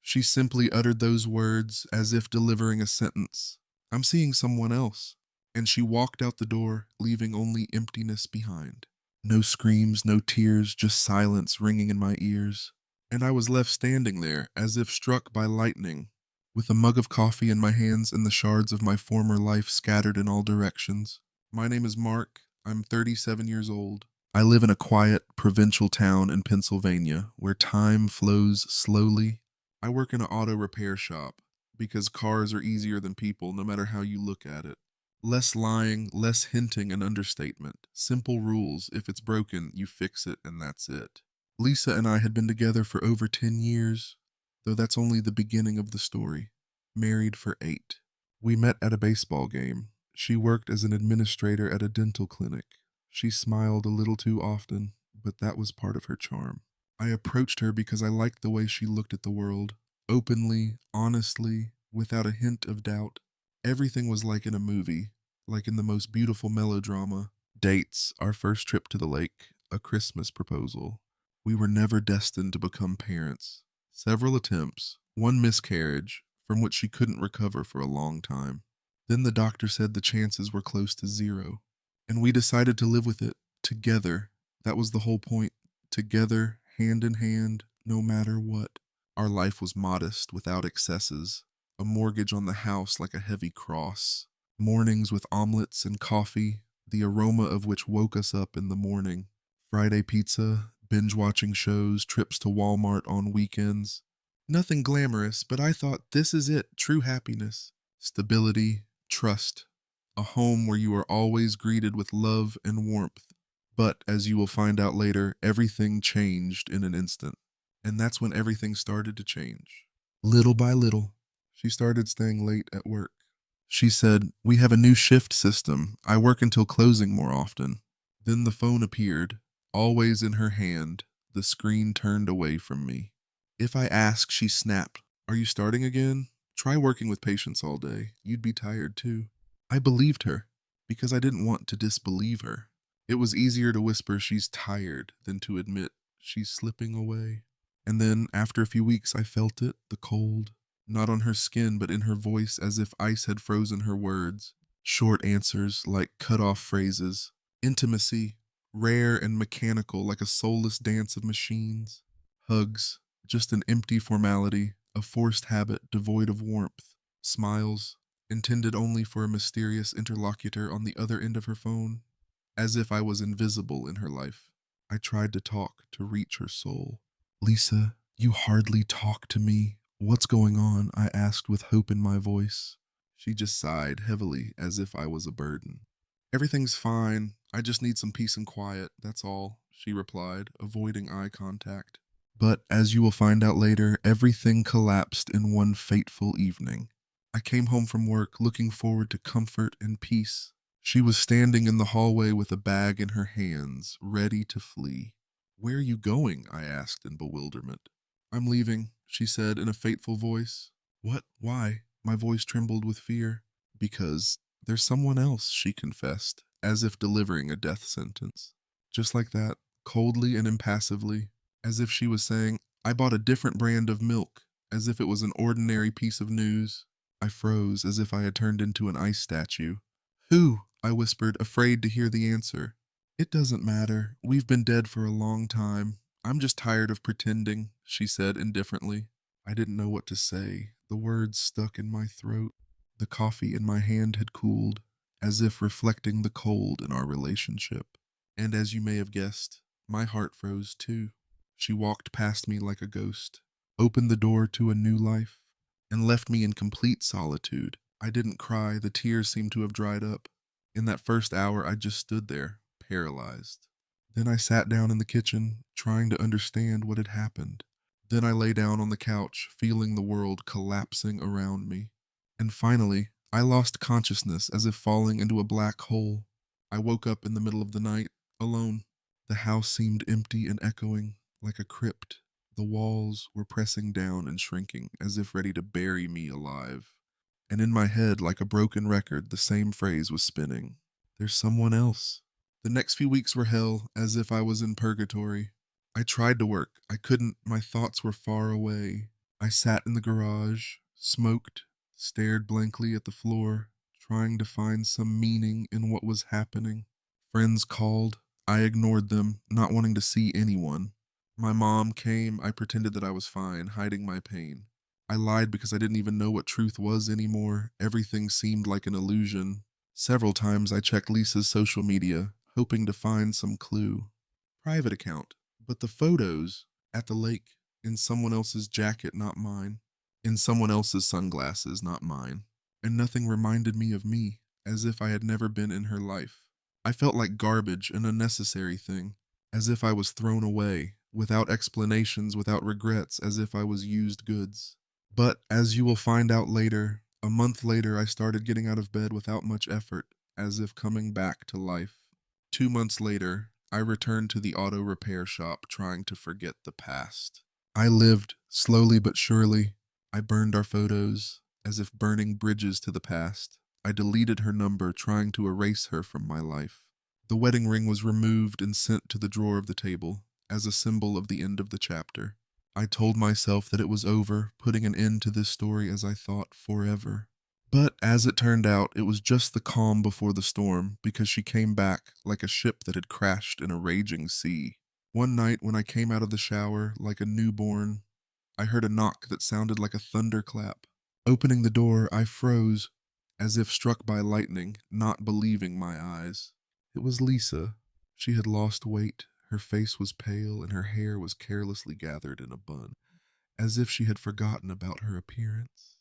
She simply uttered those words as if delivering a sentence. I'm seeing someone else. And she walked out the door, leaving only emptiness behind. No screams, no tears, just silence ringing in my ears. And I was left standing there, as if struck by lightning, with a mug of coffee in my hands and the shards of my former life scattered in all directions. My name is Mark. I'm 37 years old. I live in a quiet, provincial town in Pennsylvania where time flows slowly. I work in an auto repair shop because cars are easier than people no matter how you look at it. Less lying, less hinting and understatement. Simple rules. If it's broken, you fix it and that's it. Lisa and I had been together for over 10 years, though that's only the beginning of the story. Married for 8. We met at a baseball game. She worked as an administrator at a dental clinic. She smiled a little too often, but that was part of her charm. I approached her because I liked the way she looked at the world, openly, honestly, without a hint of doubt. Everything was like in a movie, like in the most beautiful melodrama. Dates, our first trip to the lake, a Christmas proposal. We were never destined to become parents. Several attempts, one miscarriage, from which she couldn't recover for a long time. Then the doctor said the chances were close to 0. And we decided to live with it, together. That was the whole point. Together, hand in hand, no matter what. Our life was modest, without excesses. A mortgage on the house like a heavy cross. Mornings with omelets and coffee, the aroma of which woke us up in the morning. Friday pizza, binge-watching shows, trips to Walmart on weekends. Nothing glamorous, but I thought this is it, true happiness. Stability, trust. A home where you are always greeted with love and warmth. But, as you will find out later, everything changed in an instant. And that's when everything started to change. Little by little, she started staying late at work. She said, "We have a new shift system. I work until closing more often." Then the phone appeared, always in her hand, the screen turned away from me. If I asked, she snapped, "Are you starting again? Try working with patients all day. You'd be tired too." I believed her, because I didn't want to disbelieve her. It was easier to whisper she's tired than to admit she's slipping away. And then, after a few weeks, I felt it, the cold, not on her skin, but in her voice, as if ice had frozen her words. Short answers, like cut-off phrases. Intimacy, rare and mechanical, like a soulless dance of machines. Hugs, just an empty formality, a forced habit devoid of warmth. Smiles, intended only for a mysterious interlocutor on the other end of her phone, as if I was invisible in her life. I tried to talk, to reach her soul. "Lisa, you hardly talk to me. What's going on?" I asked with hope in my voice. She just sighed heavily, as if I was a burden. "Everything's fine. I just need some peace and quiet, that's all," she replied, avoiding eye contact. But, as you will find out later, everything collapsed in one fateful evening. I came home from work looking forward to comfort and peace. She was standing in the hallway with a bag in her hands, ready to flee. "Where are you going?" I asked in bewilderment. "I'm leaving," she said in a fateful voice. "What? Why?" My voice trembled with fear. "Because there's someone else," she confessed, as if delivering a death sentence. Just like that, coldly and impassively, as if she was saying, "I bought a different brand of milk," as if it was an ordinary piece of news. I froze, as if I had turned into an ice statue. "Who?" I whispered, afraid to hear the answer. "It doesn't matter. We've been dead for a long time. I'm just tired of pretending," she said indifferently. I didn't know what to say. The words stuck in my throat. The coffee in my hand had cooled, as if reflecting the cold in our relationship. And as you may have guessed, my heart froze too. She walked past me like a ghost, opened the door to a new life, and left me in complete solitude. I didn't cry. The tears seemed to have dried up. In that first hour, I just stood there, paralyzed. Then I sat down in the kitchen, trying to understand what had happened. Then I lay down on the couch, feeling the world collapsing around me. And finally, I lost consciousness as if falling into a black hole. I woke up in the middle of the night, alone. The house seemed empty and echoing, like a crypt. The walls were pressing down and shrinking, as if ready to bury me alive. And in my head, like a broken record, the same phrase was spinning. "There's someone else." The next few weeks were hell, as if I was in purgatory. I tried to work. I couldn't. My thoughts were far away. I sat in the garage, smoked, stared blankly at the floor, trying to find some meaning in what was happening. Friends called. I ignored them, not wanting to see anyone. My mom came. I pretended that I was fine, hiding my pain. I lied because I didn't even know what truth was anymore. Everything seemed like an illusion. Several times I checked Lisa's social media, hoping to find some clue. Private account. But the photos at the lake, in someone else's jacket, not mine. In someone else's sunglasses, not mine. And nothing reminded me of me, as if I had never been in her life. I felt like garbage, an unnecessary thing, as if I was thrown away, without explanations, without regrets, as if I was used goods. But as you will find out later, a month later I started getting out of bed without much effort, as if coming back to life. 2 months later, I returned to the auto repair shop trying to forget the past. I lived, slowly but surely. I burned our photos, as if burning bridges to the past. I deleted her number, trying to erase her from my life. The wedding ring was removed and sent to the drawer of the table, as a symbol of the end of the chapter. I told myself that it was over, putting an end to this story as I thought forever. But as it turned out, it was just the calm before the storm, because she came back like a ship that had crashed in a raging sea. One night when I came out of the shower like a newborn, I heard a knock that sounded like a thunderclap. Opening the door, I froze, as if struck by lightning, not believing my eyes. It was Lisa. She had lost weight, her face was pale, and her hair was carelessly gathered in a bun, as if she had forgotten about her appearance.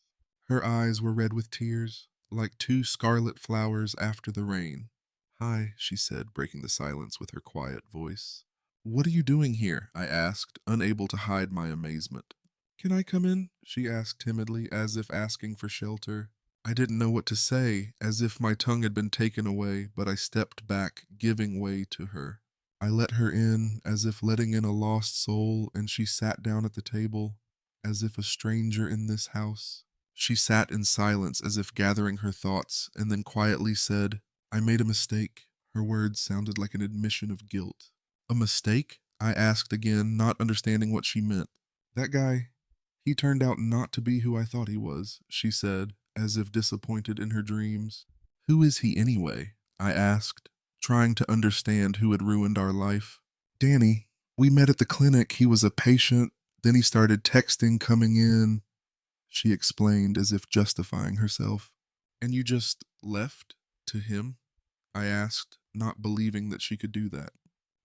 Her eyes were red with tears, like two scarlet flowers after the rain. "Hi," she said, breaking the silence with her quiet voice. "What are you doing here?" I asked, unable to hide my amazement. "Can I come in?" she asked timidly, as if asking for shelter. I didn't know what to say, as if my tongue had been taken away, but I stepped back, giving way to her. I let her in, as if letting in a lost soul, and she sat down at the table, as if a stranger in this house. She sat in silence, as if gathering her thoughts, and then quietly said, "I made a mistake." Her words sounded like an admission of guilt. "A mistake?" I asked again, not understanding what she meant. "That guy, he turned out not to be who I thought he was," she said, as if disappointed in her dreams. "Who is he anyway?" I asked, trying to understand who had ruined our life. "Danny, we met at the clinic. He was a patient. Then he started texting coming in," she explained as if justifying herself. "And you just left to him?" I asked, not believing that she could do that.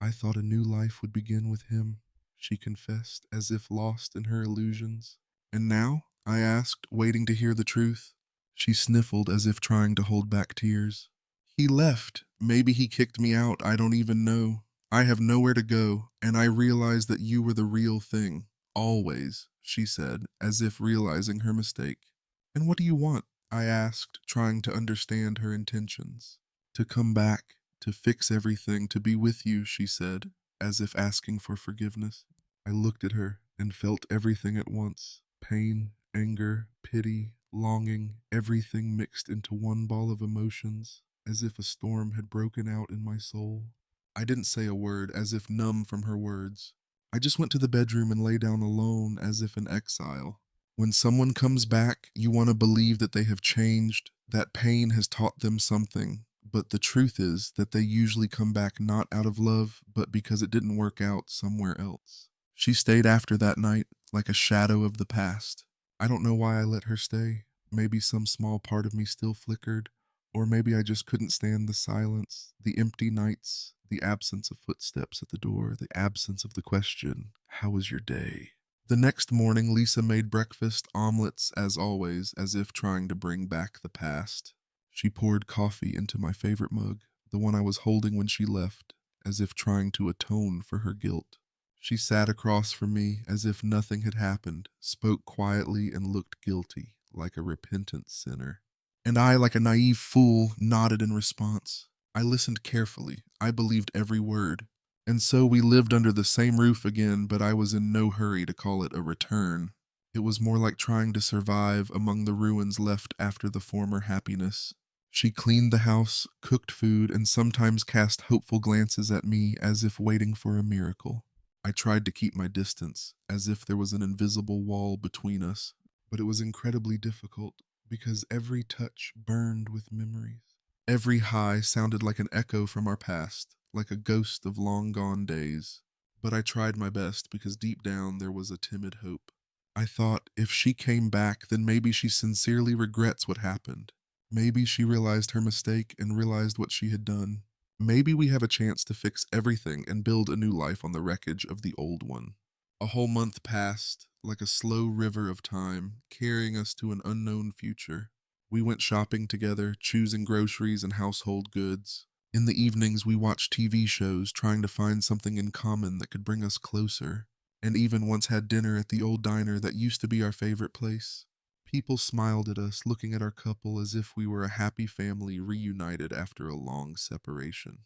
"I thought a new life would begin with him," she confessed, as if lost in her illusions. "And now?" I asked, waiting to hear the truth. She sniffled as if trying to hold back tears. "He left. Maybe he kicked me out. I don't even know. I have nowhere to go, and I realized that you were the real thing. Always," she said, as if realizing her mistake. "And what do you want?" I asked, trying to understand her intentions. "To come back, to fix everything, to be with you," she said, as if asking for forgiveness. I looked at her and felt everything at once: pain, anger, pity, longing, everything mixed into one ball of emotions, as if a storm had broken out in my soul. I didn't say a word, as if numb from her words. I just went to the bedroom and lay down alone, as if in exile. When someone comes back, you want to believe that they have changed, that pain has taught them something. But the truth is that they usually come back not out of love, but because it didn't work out somewhere else. She stayed after that night, like a shadow of the past. I don't know why I let her stay. Maybe some small part of me still flickered, or maybe I just couldn't stand the silence, the empty nights, the absence of footsteps at the door, the absence of the question, "How was your day?" The next morning, Lisa made breakfast, omelets, as always, as if trying to bring back the past. She poured coffee into my favorite mug, the one I was holding when she left, as if trying to atone for her guilt. She sat across from me as if nothing had happened, spoke quietly, and looked guilty, like a repentant sinner. And I, like a naive fool, nodded in response. I listened carefully. I believed every word. And so we lived under the same roof again, but I was in no hurry to call it a return. It was more like trying to survive among the ruins left after the former happiness. She cleaned the house, cooked food, and sometimes cast hopeful glances at me as if waiting for a miracle. I tried to keep my distance, as if there was an invisible wall between us, but it was incredibly difficult because every touch burned with memories. Every high sounded like an echo from our past, like a ghost of long gone days. But I tried my best because deep down there was a timid hope. I thought if she came back, then maybe she sincerely regrets what happened. Maybe she realized her mistake and realized what she had done. Maybe we have a chance to fix everything and build a new life on the wreckage of the old one. A whole month passed, like a slow river of time, carrying us to an unknown future. We went shopping together, choosing groceries and household goods. In the evenings, we watched TV shows, trying to find something in common that could bring us closer, and even once had dinner at the old diner that used to be our favorite place. People smiled at us, looking at our couple as if we were a happy family reunited after a long separation.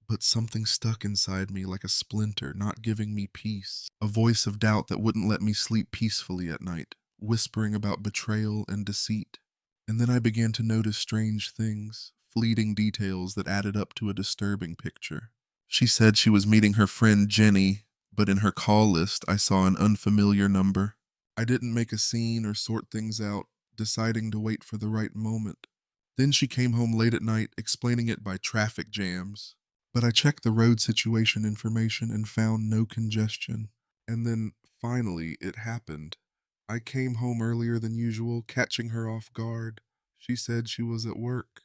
But something stuck inside me like a splinter, not giving me peace, a voice of doubt that wouldn't let me sleep peacefully at night, whispering about betrayal and deceit. And then I began to notice strange things, fleeting details that added up to a disturbing picture. She said she was meeting her friend Jenny, but in her call list I saw an unfamiliar number. I didn't make a scene or sort things out, deciding to wait for the right moment. Then she came home late at night, explaining it by traffic jams. But I checked the road situation information and found no congestion. And then, finally, it happened. I came home earlier than usual, catching her off guard. She said she was at work.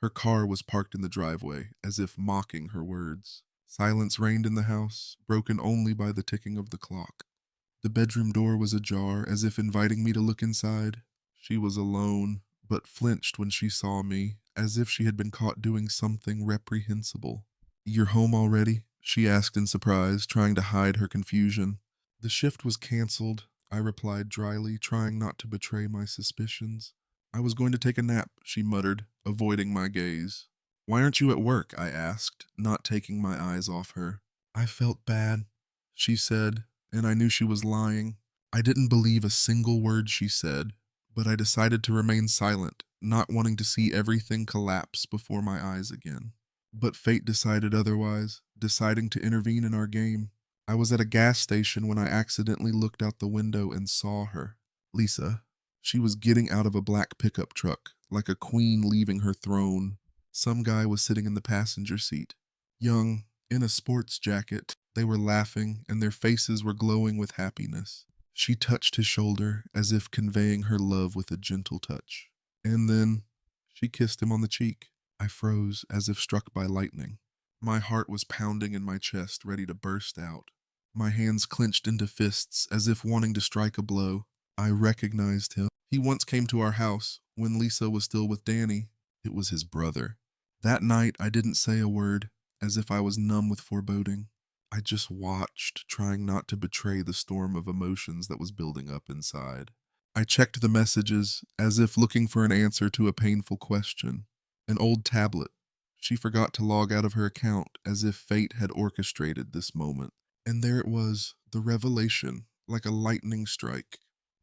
Her car was parked in the driveway, as if mocking her words. Silence reigned in the house, broken only by the ticking of the clock. The bedroom door was ajar, as if inviting me to look inside. She was alone, but flinched when she saw me, as if she had been caught doing something reprehensible. "You're home already?" she asked in surprise, trying to hide her confusion. "The shift was canceled," I replied dryly, trying not to betray my suspicions. "I was going to take a nap," she muttered, avoiding my gaze. "Why aren't you at work?" I asked, not taking my eyes off her. "I felt bad," she said, and I knew she was lying. I didn't believe a single word she said, but I decided to remain silent, not wanting to see everything collapse before my eyes again. But fate decided otherwise, deciding to intervene in our game. I was at a gas station when I accidentally looked out the window and saw her. Lisa. She was getting out of a black pickup truck, like a queen leaving her throne. Some guy was sitting in the passenger seat. Young, in a sports jacket, they were laughing and their faces were glowing with happiness. She touched his shoulder as if conveying her love with a gentle touch. And then she kissed him on the cheek. I froze as if struck by lightning. My heart was pounding in my chest, ready to burst out. My hands clenched into fists as if wanting to strike a blow. I recognized him. He once came to our house when Lisa was still with Danny. It was his brother. That night, I didn't say a word, as if I was numb with foreboding. I just watched, trying not to betray the storm of emotions that was building up inside. I checked the messages, as if looking for an answer to a painful question. An old tablet. She forgot to log out of her account, as if fate had orchestrated this moment. And there it was, the revelation, like a lightning strike.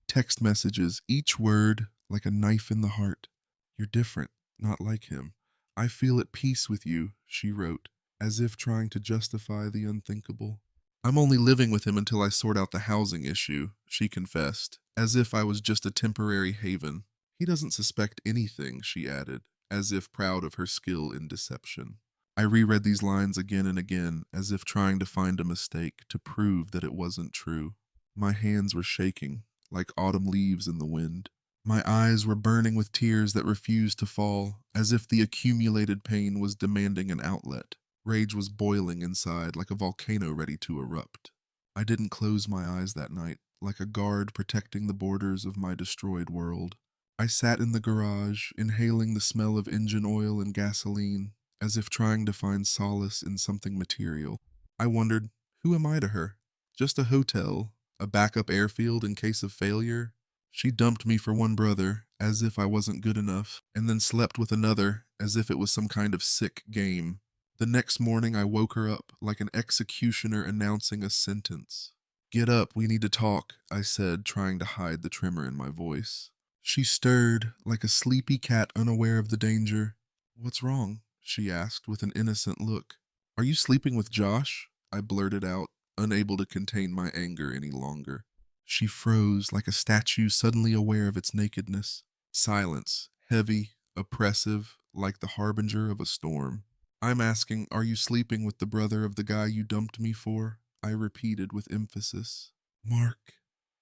Text messages, each word like a knife in the heart. "You're different, not like him. I feel at peace with you," she wrote, as if trying to justify the unthinkable. "I'm only living with him until I sort out the housing issue," she confessed, as if I was just a temporary haven. "He doesn't suspect anything," she added, as if proud of her skill in deception. I reread these lines again and again, as if trying to find a mistake to prove that it wasn't true. My hands were shaking, like autumn leaves in the wind. My eyes were burning with tears that refused to fall, as if the accumulated pain was demanding an outlet. Rage was boiling inside like a volcano ready to erupt. I didn't close my eyes that night, like a guard protecting the borders of my destroyed world. I sat in the garage, inhaling the smell of engine oil and gasoline, as if trying to find solace in something material. I wondered, who am I to her? Just a hotel, a backup airfield in case of failure? She dumped me for one brother, as if I wasn't good enough, and then slept with another, as if it was some kind of sick game. The next morning I woke her up like an executioner announcing a sentence. "Get up, we need to talk," I said, trying to hide the tremor in my voice. She stirred, like a sleepy cat unaware of the danger. "What's wrong?" she asked with an innocent look. "Are you sleeping with Josh?" I blurted out, unable to contain my anger any longer. She froze like a statue suddenly aware of its nakedness. Silence, heavy, oppressive, like the harbinger of a storm. I'm asking, are you sleeping with the brother of the guy you dumped me for? I repeated with emphasis. Mark,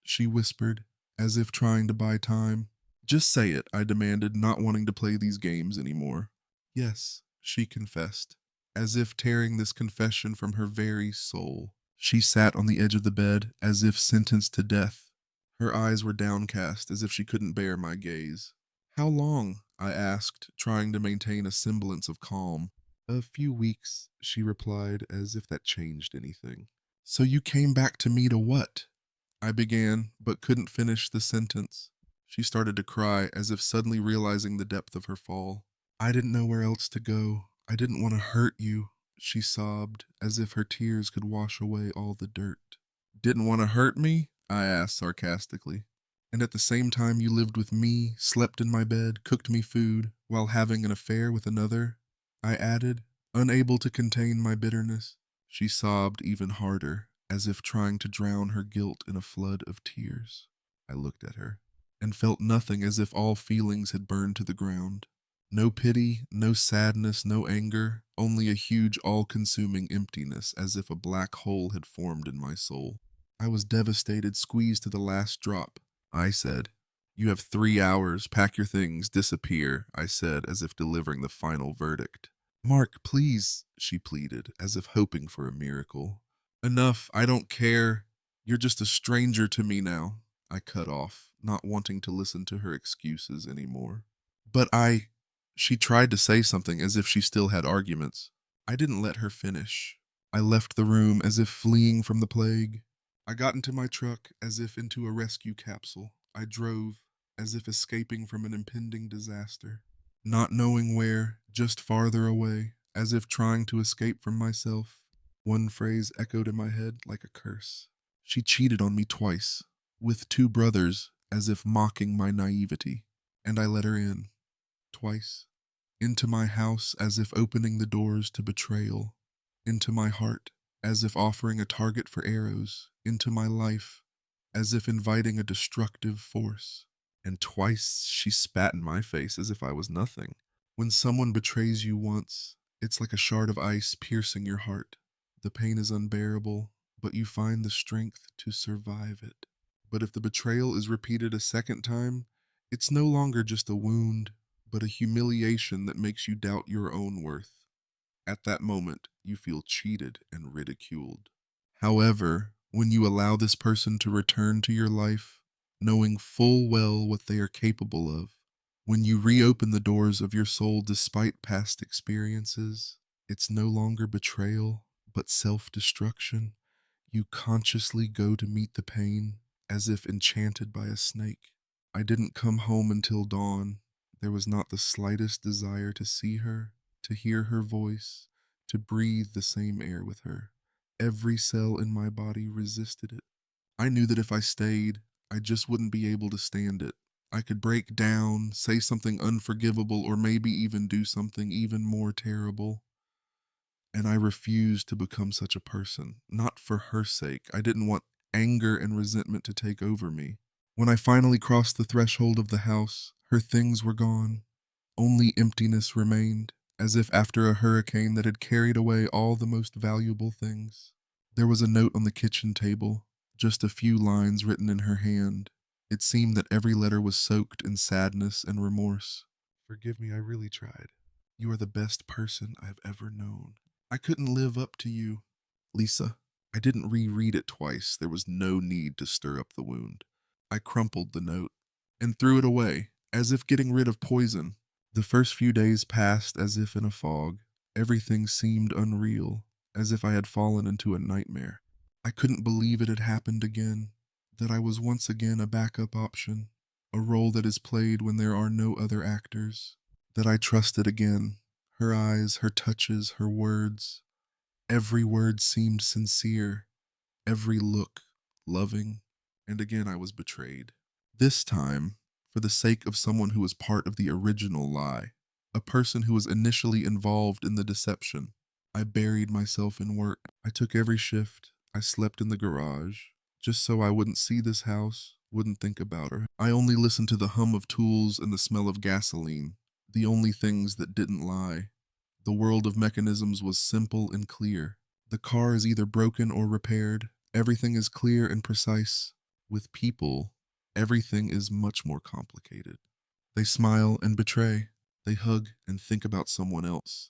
she whispered, as if trying to buy time. Just say it, I demanded, not wanting to play these games anymore. Yes, she confessed, as if tearing this confession from her very soul. She sat on the edge of the bed, as if sentenced to death. Her eyes were downcast, as if she couldn't bear my gaze. How long? I asked, trying to maintain a semblance of calm. A few weeks, she replied, as if that changed anything. So you came back to me to what? I began, but couldn't finish the sentence. She started to cry, as if suddenly realizing the depth of her fall. I didn't know where else to go. I didn't want to hurt you, she sobbed, as if her tears could wash away all the dirt. Didn't want to hurt me? I asked sarcastically. And at the same time you lived with me, slept in my bed, cooked me food, while having an affair with another? I added, unable to contain my bitterness. She sobbed even harder, as if trying to drown her guilt in a flood of tears. I looked at her, and felt nothing, as if all feelings had burned to the ground. No pity, no sadness, no anger, only a huge all-consuming emptiness, as if a black hole had formed in my soul. I was devastated, squeezed to the last drop. I said, you have 3 hours, pack your things, disappear, I said, as if delivering the final verdict. Mark, please, she pleaded, as if hoping for a miracle. Enough, I don't care. You're just a stranger to me now, I cut off, not wanting to listen to her excuses anymore. But she tried to say something as if she still had arguments. I didn't let her finish. I left the room as if fleeing from the plague. I got into my truck as if into a rescue capsule. I drove as if escaping from an impending disaster. Not knowing where, just farther away, as if trying to escape from myself. One phrase echoed in my head like a curse. She cheated on me twice, with 2 brothers, as if mocking my naivety. And I let her in. Twice. Into my house as if opening the doors to betrayal. Into my heart as if offering a target for arrows. Into my life as if inviting a destructive force. And twice she spat in my face as if I was nothing. When someone betrays you once, it's like a shard of ice piercing your heart. The pain is unbearable, but you find the strength to survive it. But if the betrayal is repeated a second time, it's no longer just a wound, but a humiliation that makes you doubt your own worth. At that moment, you feel cheated and ridiculed. However, when you allow this person to return to your life, knowing full well what they are capable of, when you reopen the doors of your soul despite past experiences, it's no longer betrayal, but self-destruction. You consciously go to meet the pain, as if enchanted by a snake. I didn't come home until dawn. There was not the slightest desire to see her, to hear her voice, to breathe the same air with her. Every cell in my body resisted it. I knew that if I stayed, I just wouldn't be able to stand it. I could break down, say something unforgivable, or maybe even do something even more terrible. And I refused to become such a person, not for her sake. I didn't want anger and resentment to take over me. When I finally crossed the threshold of the house, her things were gone. Only emptiness remained, as if after a hurricane that had carried away all the most valuable things. There was a note on the kitchen table, just a few lines written in her hand. It seemed that every letter was soaked in sadness and remorse. Forgive me, I really tried. You are the best person I've ever known. I couldn't live up to you. Lisa, I didn't reread it twice. There was no need to stir up the wound. I crumpled the note and threw it away, as if getting rid of poison. The first few days passed as if in a fog. Everything seemed unreal, as if I had fallen into a nightmare. I couldn't believe it had happened again, that I was once again a backup option, a role that is played when there are no other actors, that I trusted again. Her eyes, her touches, her words. Every word seemed sincere, every look loving, and again I was betrayed. This time, for the sake of someone who was part of the original lie, a person who was initially involved in the deception. I buried myself in work. I took every shift. I slept in the garage, just so I wouldn't see this house, wouldn't think about her. I only listened to the hum of tools and the smell of gasoline, the only things that didn't lie. The world of mechanisms was simple and clear. The car is either broken or repaired. Everything is clear and precise. With people, everything is much more complicated. They smile and betray. They hug and think about someone else.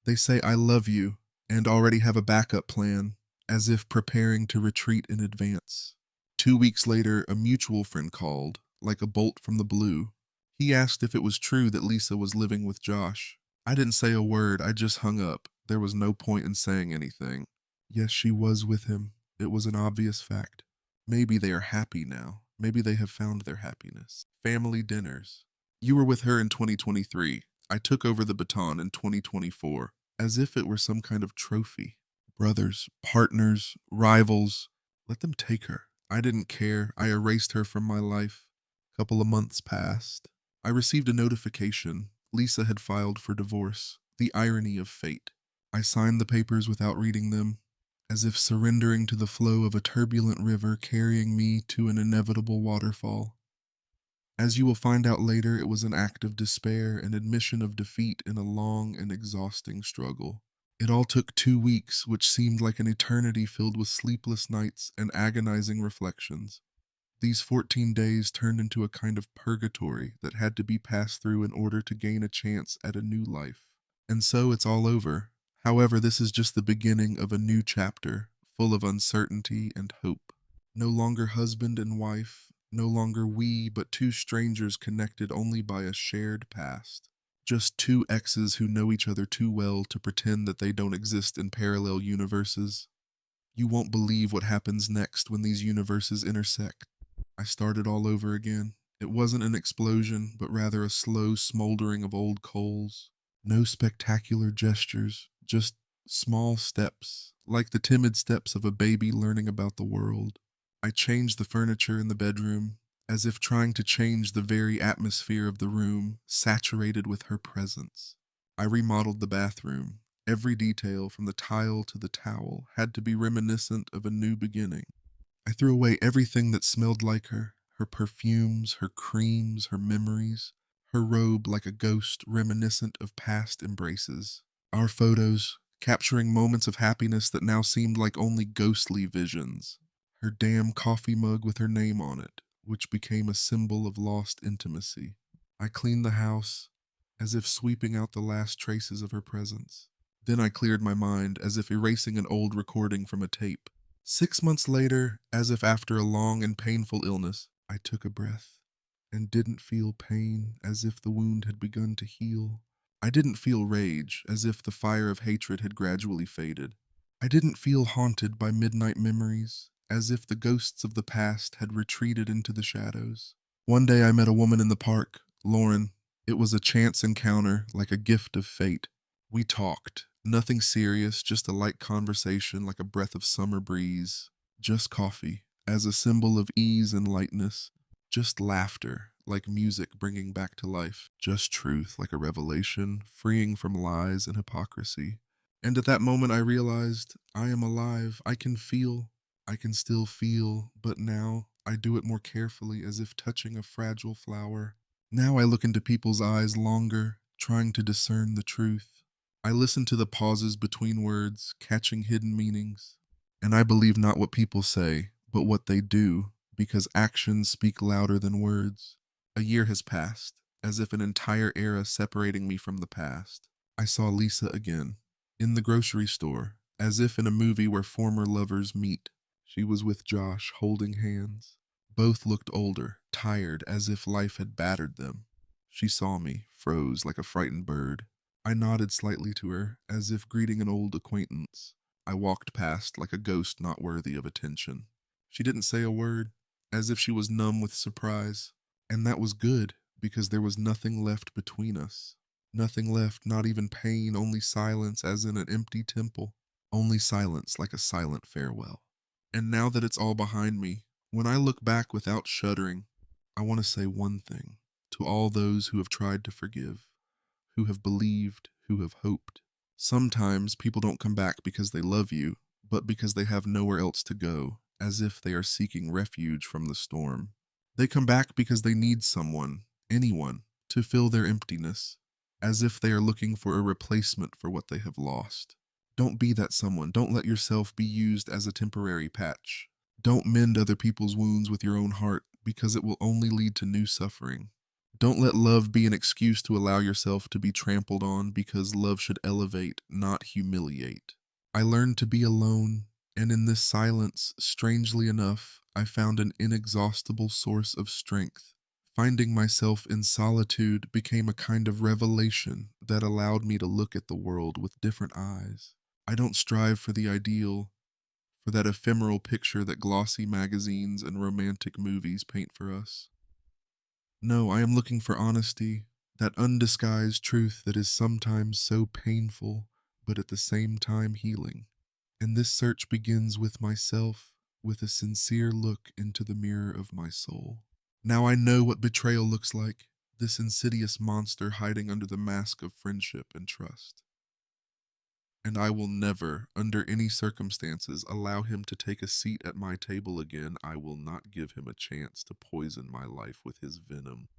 They say, I love you, and already have a backup plan, as if preparing to retreat in advance. 2 weeks later, a mutual friend called, like a bolt from the blue. He asked if it was true that Lisa was living with Josh. I didn't say a word, I just hung up. There was no point in saying anything. Yes, she was with him. It was an obvious fact. Maybe they are happy now. Maybe they have found their happiness. Family dinners. You were with her in 2023. I took over the baton in 2024, as if it were some kind of trophy. Brothers, partners, rivals. Let them take her. I didn't care. I erased her from my life. Couple of months passed. I received a notification. Lisa had filed for divorce. The irony of fate. I signed the papers without reading them, as if surrendering to the flow of a turbulent river carrying me to an inevitable waterfall. As you will find out later, it was an act of despair and admission of defeat in a long and exhausting struggle. It all took 2 weeks, which seemed like an eternity filled with sleepless nights and agonizing reflections. These 14 days turned into a kind of purgatory that had to be passed through in order to gain a chance at a new life. And so it's all over. However, this is just the beginning of a new chapter, full of uncertainty and hope. No longer husband and wife, no longer we, but two strangers connected only by a shared past. Just two exes who know each other too well to pretend that they don't exist in parallel universes. You won't believe what happens next when these universes intersect. I started all over again. It wasn't an explosion, but rather a slow smoldering of old coals. No spectacular gestures, just small steps, like the timid steps of a baby learning about the world. I changed the furniture in the bedroom, as if trying to change the very atmosphere of the room, saturated with her presence. I remodeled the bathroom. Every detail, from the tile to the towel, had to be reminiscent of a new beginning. I threw away everything that smelled like her perfumes, her creams, her memories, her robe like a ghost reminiscent of past embraces. Our photos, capturing moments of happiness that now seemed like only ghostly visions. Her damn coffee mug with her name on it, which became a symbol of lost intimacy. I cleaned the house, as if sweeping out the last traces of her presence. Then I cleared my mind, as if erasing an old recording from a tape. 6 months later, as if after a long and painful illness, I took a breath and didn't feel pain, as if the wound had begun to heal. I didn't feel rage, as if the fire of hatred had gradually faded. I didn't feel haunted by midnight memories, as if the ghosts of the past had retreated into the shadows. One day I met a woman in the park, Lauren. It was a chance encounter, like a gift of fate. We talked. Nothing serious, just a light conversation like a breath of summer breeze. Just coffee, as a symbol of ease and lightness. Just laughter, like music bringing back to life. Just truth, like a revelation, freeing from lies and hypocrisy. And at that moment I realized, I am alive, I can feel. I can still feel, but now I do it more carefully, as if touching a fragile flower. Now I look into people's eyes longer, trying to discern the truth. I listen to the pauses between words, catching hidden meanings. And I believe not what people say, but what they do, because actions speak louder than words. A year has passed, as if an entire era separating me from the past. I saw Lisa again, in the grocery store, as if in a movie where former lovers meet. She was with Josh, holding hands. Both looked older, tired, as if life had battered them. She saw me, froze like a frightened bird. I nodded slightly to her, as if greeting an old acquaintance. I walked past like a ghost not worthy of attention. She didn't say a word, as if she was numb with surprise. And that was good, because there was nothing left between us. Nothing left, not even pain, only silence, as in an empty temple. Only silence, like a silent farewell. And now that it's all behind me, when I look back without shuddering, I want to say one thing to all those who have tried to forgive, who have believed, who have hoped. Sometimes people don't come back because they love you, but because they have nowhere else to go, as if they are seeking refuge from the storm. They come back because they need someone, anyone, to fill their emptiness, as if they are looking for a replacement for what they have lost. Don't be that someone. Don't let yourself be used as a temporary patch. Don't mend other people's wounds with your own heart because it will only lead to new suffering. Don't let love be an excuse to allow yourself to be trampled on because love should elevate, not humiliate. I learned to be alone, and in this silence, strangely enough, I found an inexhaustible source of strength. Finding myself in solitude became a kind of revelation that allowed me to look at the world with different eyes. I don't strive for the ideal, for that ephemeral picture that glossy magazines and romantic movies paint for us. No, I am looking for honesty, that undisguised truth that is sometimes so painful, but at the same time healing. And this search begins with myself, with a sincere look into the mirror of my soul. Now I know what betrayal looks like, this insidious monster hiding under the mask of friendship and trust. And I will never, under any circumstances, allow him to take a seat at my table again. I will not give him a chance to poison my life with his venom.